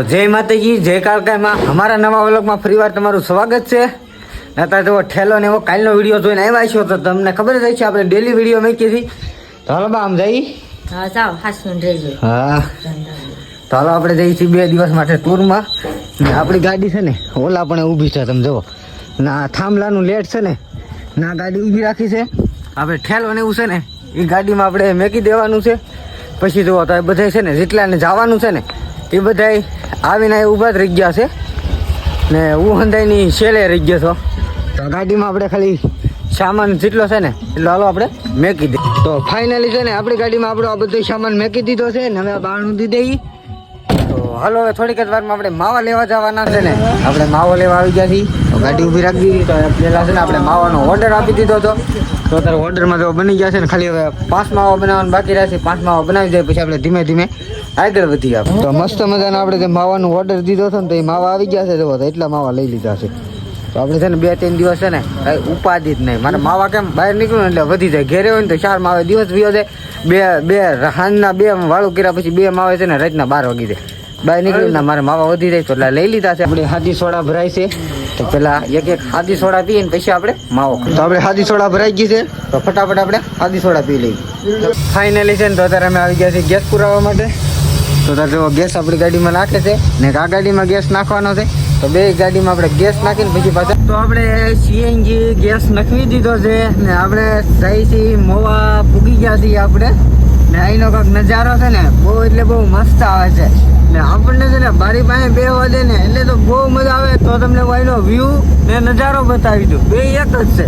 જય માતાજી, જય કાળકામાં. અમારા નવા વ્લોગમાં ફરીવાર તમારું સ્વાગત છે. નતા જો ઠેલો ને એવો કાલનો વિડીયો જોઈને આવ્યા છો તો તમને ખબર જ છે આપણે ડેલી વિડીયો મૂકી હતી. તો હાલો બા આમ જઈ. હા તો હાલો આપણે જઈએ છીએ 2 દિવસ માટે ટૂરમાં. ને આપણી ગાડી છે ને ઓલા પણ ઊભી છે, તમે જુઓ ના થાંભલાનું લેટ છે ને ના ગાડી ઊભી રાખી છે. આપણે ઠેલો ને એવું છે ને એ ગાડીમાં આપણે મેકી દેવાનું છે. પછી જુઓ તો એ બધા છે ને જેટલાને જવાનું છે ને એ બધા આવીને ઊભા જ રહી ગયા છે ને હું હંધાઈની શેલે રહી ગયો છો. તો ગાડીમાં આપણે ખાલી સામાન જેટલો છે ને એટલો હાલો આપણે મેકી દઈએ. તો ફાઇનલી છે ને આપણી ગાડીમાં આપણો આ બધો સામાન મેકી દીધો છે ને હવે બારણું દીધી દઈએ. તો હાલો હવે થોડીક જ વારમાં આપણે માવા લેવા જવાના છે ને આપણે માવો લેવા આવી ગયા છીએ. તો ગાડી ઊભી રાખી દીધી. તો પહેલાં છે ને આપણે માવાનો ઓર્ડર આપી દીધો હતો. તો અત્યારે ઓર્ડરમાં તો બની ગયા છે ને ખાલી હવે 5 માવા બનાવવાનું બાકી રહેશે. 5 માવા બનાવી જાય પછી આપણે ધીમે ધીમે આગળ વધી આપણે. તો મસ્ત મજાનો આપણે જે માવાનો ઓર્ડર દીધો હતો ને તો એ માવા આવી ગયા છે. જો તો એટલા માવા લઈ લીધા છે. તો આપણે છે ને 2-3 દિવસ છે ને કાંઈ ઉપાધિ જ નહીં. મારે માવા કેમ બહાર નીકળું ને એટલે વધી જાય. ઘેરે હોય ને તો 4 માવે દિવસ વિયો જાય. બે સાંજના 2 વાળું કર્યા પછી 2 માવે છે ને રાતના 12 વાગી જાય. બહાર નીકળ્યું ને મારે માવા વધી જાય તો એટલે લઈ લીધા છે. આપણે હાદી સોડા ભરાય છે તો પેલા એક હાદી સોડા પીએ ને પછી આપણે માવો. તો આપણે હાદી સોડા ભરાઈ ગઈ છે તો ફટાફટ આપણે હાદી સોડા પી લઈએ. ફાઇનલી છે ને તો અત્યારે અમે આવી ગયા છીએ ગેસ પુરાવા માટે. તો તાર જો ગેસ આપણી ગાડીમાં નાખે છે ને આ ગાડીમાં ગેસ નાખવાનો છે. તો 2 ગાડીમાં આપણે ગેસ નાખીને પછી પાછા તો આપણે સીએનજી ગેસ નાખી દીધો છે ને આપણે જઈથી મોવા પૂગી ગયા છીએ આપણે. ને અહીંનો કાંઈક નજારો છે ને બહુ એટલે બહુ મસ્ત આવે છે ને આપણને છે ને બારી પાસે બેસવા દે ને એટલે તો બહુ મજા આવે. તો તમને અહીંનો વ્યૂ ને નજારો બતાવી દઉં, 2 એક જ છે.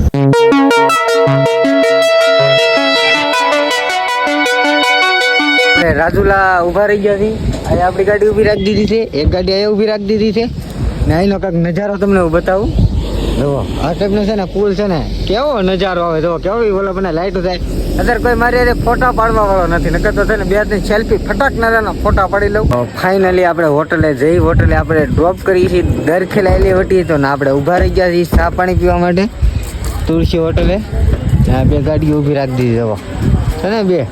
રાજુલા ઉભા રહી ગયા છીએ. અહીંયા આપણી ગાડી ઊભી રાખી દીધી છે, એક ગાડી અહીંયા ઊભી રાખી દીધી છે ને અહીંનો કાંઈક નજારો તમને હું બતાવું. જુઓ આ ટાઈપનો છે ને પુલ છે ને કેવો નજારો આવે. જુઓ કેવી ઓલા મને લાઈટો થાય. અત્યારે કોઈ મારી ફોટા પાડવા વાળો નથી, નકર તો છે ને 2-3 સેલ્ફી ફટાક ના ફોટા પાડી લઉં. ફાઇનલી આપણે હોટલે જઈ. હોટલે આપણે ડ્રોપ કરી છીએ દરખે લાયેલી વટી. તો ને આપણે ઊભા રહી ગયા છીએ ચા પાણી પીવા માટે તુલસી હોટલે. આ 2 ગાડીઓ ઊભી રાખી દીધી. જવો છે ને 2.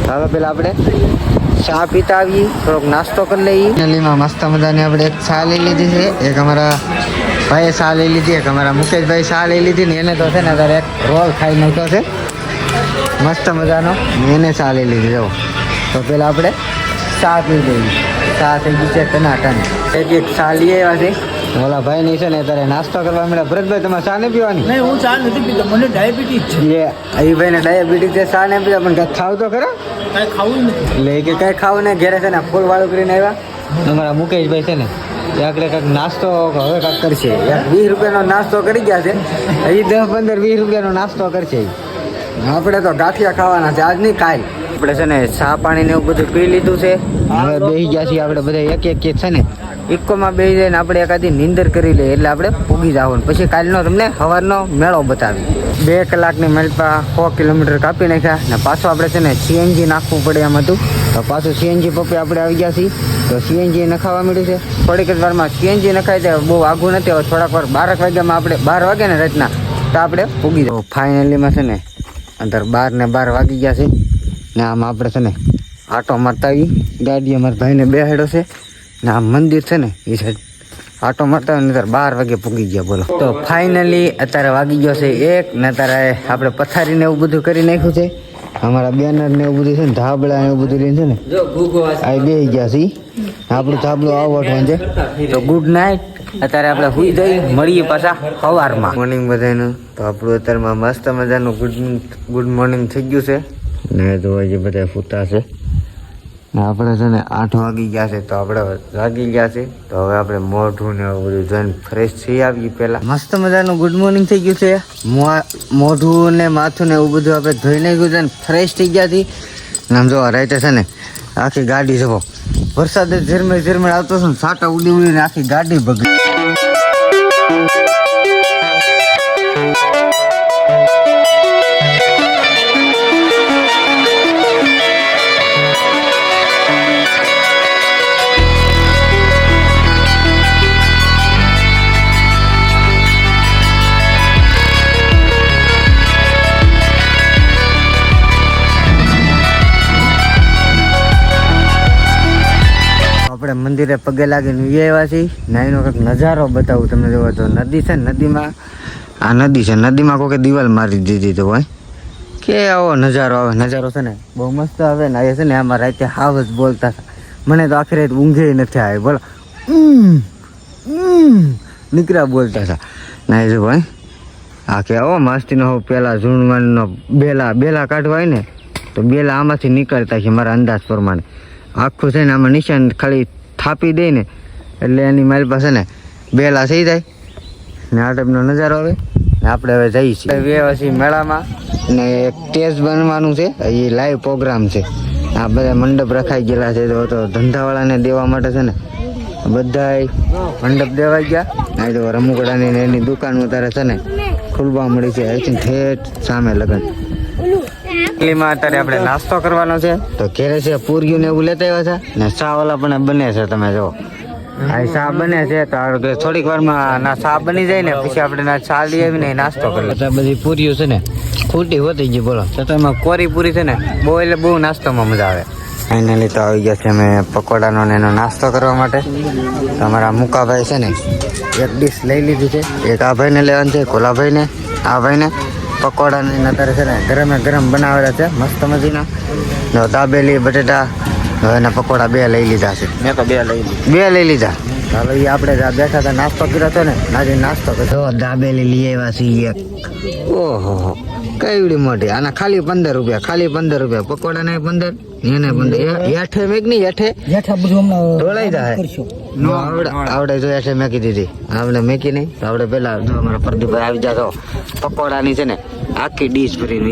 હવે પેલા આપણે ચા પીતા આવીએ, થોડોક નાસ્તો કરી લઈએ. નલીમાં મસ્ત મજાની આપણે એક ચા લઈ લીધી છે. એક અમારા ભાઈએ ચા લઈ લીધી, એક અમારા મુકેશભાઈ ચા લઈ લીધી ને એને તો છે ને અત્યારે એક રોલ ખાઈ નાખ્યો છે મસ્ત મજાનો. એને ચા લઈ લીધી. જવો તો પેલા આપણે ચા પી લઈએ. ચા થઈ ગઈ છે ટનાટન. એક ચા લઈ આવ્યા છે. ઓલા ભાઈ નહીં છે ને અત્યારે નાસ્તો કરવા મળ્યા. ભરતભાઈ તમારે ચા નહીં પીવાની? નહીં, હું ચા નથી પીતો, મને ડાયાબિટીસ છે. એ ભાઈને ડાયાબિટીસ છે, ચા નહીં પીતા પણ કાંઈક ખાવ તો ખરો. કાંઈ ખાવું નથી એટલે કે કાંઈ ખાવું ને ઘેરે છે ને ફૂલ વાળું કરીને આવ્યા. અમારા મુકેશભાઈ છે ને આપણે કાંઈક નાસ્તો હવે કાંઈક કરશે. 20 રૂપિયાનો નાસ્તો કરી ગયા છે. હજી 10-15-20 રૂપિયાનો નાસ્તો કરશે. આપણે તો ગાંઠિયા ખાવાના છે આજ નહીં કાલ. આપણે છે ને ચા પાણી ને એવું બધું પી લીધું છે. હવે બેસી ગયા છીએ આપણે બધા એક છે ને ઇકોમાં બેસી જઈને આપણે એકાદી નીંદર કરી લઈએ એટલે આપણે પૂગી જવાનું. પછી કાલનો તમને સવારનો મેળો બતાવી. 2 કલાકની મેળપા 100 કિલોમીટર કાપી નાખ્યા ને પાછું આપણે છે ને સીએનજી નાખવું પડે એમ હતું. તો પાછું સીએનજી પપ્પે આપણે આવી ગયા છીએ. તો સીએનજી નખાવા મળ્યું છે. થોડીક જ વારમાં સીએનજી નખાય તો બહુ આઘું નથી. હવે થોડાક વાર 12 વાગ્યામાં આપણે 12 વાગે ને રાતના તો આપણે પૂગી જાય. ફાઇનલીમાં છે ને અંદર 12 ને 12 વાગી ગયા છે ને આમાં આપણે છે ને આટો મારતા આવી. ગાડી અમારા ભાઈને બેહાડ્યો છે ને આ મંદિર છે ને એ સાઈડ આટો મારતા હોય ને ત્યારે 12 વાગે પૂગી ગયા. બોલો તો ફાઇનલી અત્યારે વાગી ગયો છે 1 ને અત્યારે આપણે પથારીને એવું બધું કરી નાખ્યું છે. અમારા બેનર ને એવું બધું છે ને ધાબળા ને એવું બધું લઈને છે ને આ બેસી ગયા છે. આપણું ધાબળું આવવાનું છે. તો ગુડ નાઇટ. અત્યારે આપણે સુઈ જઈ મળીએ પાછા સવારમાં. મોર્નિંગ બધાનું. તો આપણું અત્યારમાં મસ્ત મજાનું ગુડ મોર્નિંગ થઈ ગયું છે ને તો હજી બધા સૂતા છે. આપણે છે ને 8 વાગી ગયા છે. તો આપણે વાગી ગયા છે. તો હવે આપણે મોઢું ને એવું બધું જોઈને ફ્રેશ થઈ આવીએ. પહેલાં મસ્ત મજાનું ગુડ મોર્નિંગ થઈ ગયું છે. મોઢું ને માથું ને એવું બધું આપણે ધોઈ નાખ્યું છે ને ફ્રેશ થઈ ગયા હતી. આમ જોવા રાતે છે ને આખી ગાડી જવો વરસાદ ઝરમર આવતો છે ને સાટા ઉડી ઉડીને આખી ગાડી બગડી. આપણે મંદિરે પગે લાગીને આવ્યા છીએ ને એનો કંઈક નજારો બતાવું તમને. જોવો તો નદી છે ને, નદીમાં આ નદી છે, નદીમાં કોઈ દિવાલ મારી દીધી તો હોય કે આવો નજારો આવે. નજારો છે ને બહુ મસ્ત આવે ને. એ છે ને આમાં રાતે હાવ જ બોલતા હતા. મને તો આખી રાત ઊંઘે નથી આવી. બોલો નીકળ્યા બોલતા હતા ના. એ જો ભાઈ આ કે આવો મસ્તીનો પેલા ઝૂણવાનો બેલા કાઢવા હોય ને તો બેલા આમાંથી નીકળતા છે મારા અંદાજ પ્રમાણે. આખું છે ને આમાં નિશાન ખાલી થાપી દે ને એટલે એની મારી પાસે ને બેલા થઈ જાય ને આ ટાઈપનો નજારો આવે ને. આપણે હવે જઈએ છીએ વ્યવસાયી મેળામાં ને એક ટેસ્ટ બનવાનું છે. એ લાઈવ પ્રોગ્રામ છે. આ બધા મંડપ રખાઈ ગયેલા છે તો ધંધાવાળાને દેવા માટે છે ને બધા મંડપ દેવાઈ ગયા. આ તો રમકડાની ને એની દુકાન અત્યારે છે ને ખુલવા મળી છે. અહીંથી ઠેઠ સામે લગન એટલીમાં અત્યારે આપણે નાસ્તો કરવાનો છે તો ઘેરે છે પૂરીયું ને એવું લેતા આવ્યા છે ને ચા વાલા પણ બને છે. તમે જો આ ચા બને છે તો થોડીક વારમાં ના ચા બની જાય ને પછી આપણે ના ચા લઈ આવીને નાસ્તો કરી લે. બધી પૂરીઓ છે ને ખોટી હોતી ગઈ બોલો તો એમાં કોરી પૂરી છે ને બહુ એટલે બહુ નાસ્તામાં મજા આવે. ફાઇનલી તો આવી ગયા છે અમે પકોડાનો ને એનો નાસ્તો કરવા માટે. તમારા મુકાભાઈ છે ને એક ડીશ લઈ લીધી છે. એક આ ભાઈને લેવાનું છે, કોલાભાઈને, આ ભાઈને પકોડાને અત્યારે છે ને ગરમે ગરમ બનાવેલા છે મસ્ત મજીના. દાબેલી બટેટા એના પકોડા 2 લઈ લીધા છે. મેં તો 2 લઈ લીધા. ચાલો એ આપણે બેઠા હતા નાસ્તો કર્યો હતો ને આજે નાસ્તો કર્યો. દાબેલી લઈ આવ્યા છીએ એક. ઓહો કઈડી મોટી. આના ખાલી 15 રૂપિયા, ખાલી 15 રૂપિયા. પકોડા ને 15 એને 15. હેઠે મેક નહીં હેઠે બધું હમણાં ઢોળાઈ જાય. નો આવડે જો હેઠે મેકી દીધી. આપણે મેકી નહીં તો આપણે પેલા જો અમારા પ્રદીપભાઈ આવી જાય તો પકોડાની છે ને આખી ડીશ ભરીને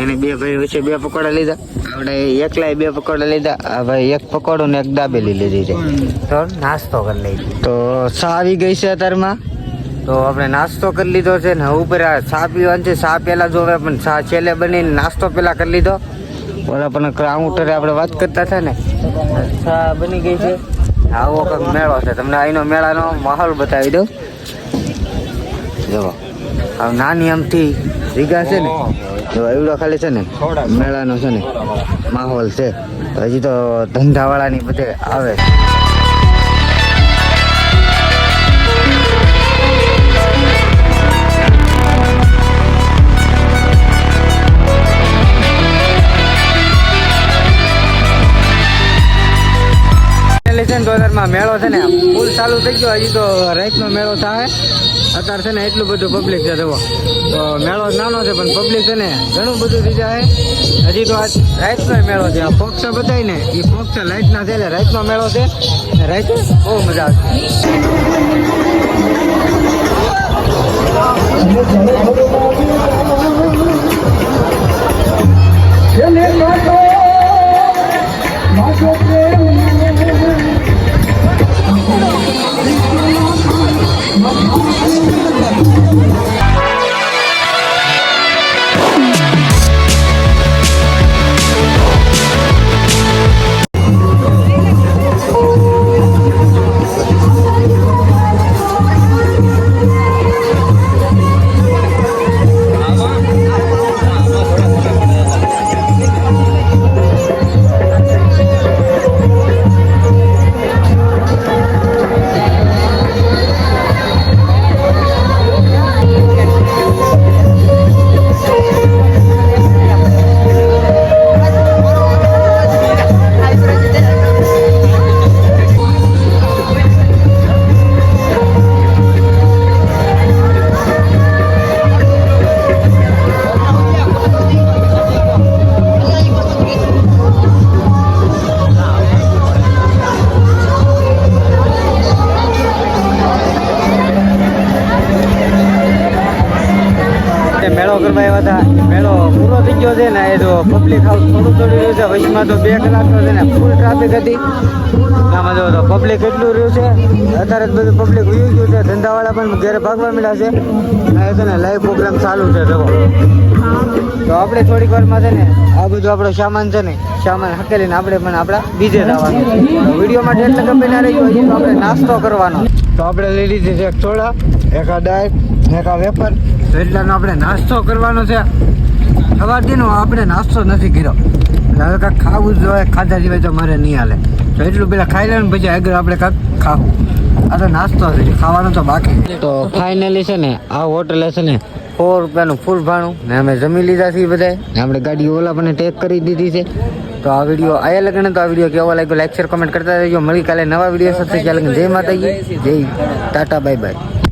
એને 2 ભાઈ વચ્ચે 2 પકોડા લીધા. આપણે એકલાય 2 પકોડા લીધા. આ ભાઈ 1 પકોડો ને 1 દાબેલી લીધી છે. તો નાસ્તો કરી લઈ. તો ચા આવી ગઈ છે અત્યારમાં. તો આપણે નાસ્તો કરી લીધો છે ને ઉપર આ ચા પીવાની છે. ચા પહેલાં જોવે પણ ચા છેલ્લે બનીને નાસ્તો પહેલાં કરી લીધો. ઓલા પણ કાઉન્ટરે આપણે વાત કરતા હતા ને ચા બની ગઈ છે. આવો કંઈક મેળો છે. તમને અહીંનો મેળાનો માહોલ બતાવી દઉં. જુઓ આ નાની આમથી જગ્યા છે ને જો એવડો ખાલી છે ને મેળાનો છે ને માહોલ છે. હજી તો ધંધાવાળાની બધે આવે. માં મેળો છે ને ફૂલ ચાલુ થઈ ગયો. હજી તો રાતનો મેળો થાય. અત્યારે છે ને એટલું બધું પબ્લિક છે. જુઓ તો મેળો નાનો છે પણ પબ્લિક છે ને ઘણું બધું થઈ જાય. હજી તો રાતનો મેળો છે. આ ફોક્સા બતાવી ને એ ફોક્સા લાઇટના છે એટલે રાતનો મેળો છે. રાતે બહુ મજા આવશે. મેળો કરવા આવ્યા હતા. મેળો પૂરો થઈ ગયો છે ને એ તો પબ્લિક થોડું રહ્યું છે. વચમાં તો 2 કલાકનો છે ને ફૂલ ટ્રાફિક હતી. આમાં જો તો પબ્લિક એટલું રહ્યું છે. અત્યારે જ બધું પબ્લિક ઉઈ ગયું છે. ધંધાવાળા પણ ઘરે ભાગવા મળ્યા છે. આ છે ને લાઈવ પ્રોગ્રામ ચાલુ છે. જુઓ તો આપણે થોડીક વારમાં છે ને આ બધું આપણો સામાન છે ને સામાન હકેલીને આપણે પણ આપણા બીજે જવાનું. વિડીયો માટે એટલે ગમે ના રહી ગયો. તો આપણે નાસ્તો કરવાનો. તો આપણે લઈ લીધી છે 1 સોડા, 1 આ ડાય, 1 આ વેફર. તો એટલાનો આપણે નાસ્તો કરવાનો છે. સવારથી આપણે નાસ્તો નથી કર્યો એટલે હવે કાંઈક ખાવું જ જોઈએ, ખાધા સિવાય તો મારે નહીં હાલે. તો એટલું પેલા ખાઈ લે ને પછી આગળ આપણે કાંઈક ખાવું. આ તો નાસ્તો છે, ખાવાનું તો બાકી. તો ફાઇનલી છે ને આ હોટલે છે ને 100 રૂપિયાનું ફૂલ ભાણું ને અમે જમી લીધા છીએ બધાય ને આપણે ગાડી ઓલા પણ ટેક કરી દીધી છે. તો આ વિડીયો આયા લગન તો આ વિડીયો કેવો લાગ્યો લાઈક શેર કોમેન્ટ કરતા રહેજો. મળી કાલે નવા વિડીયો સાથે. જય માતાજી, જય ટાટા, બાય બાય.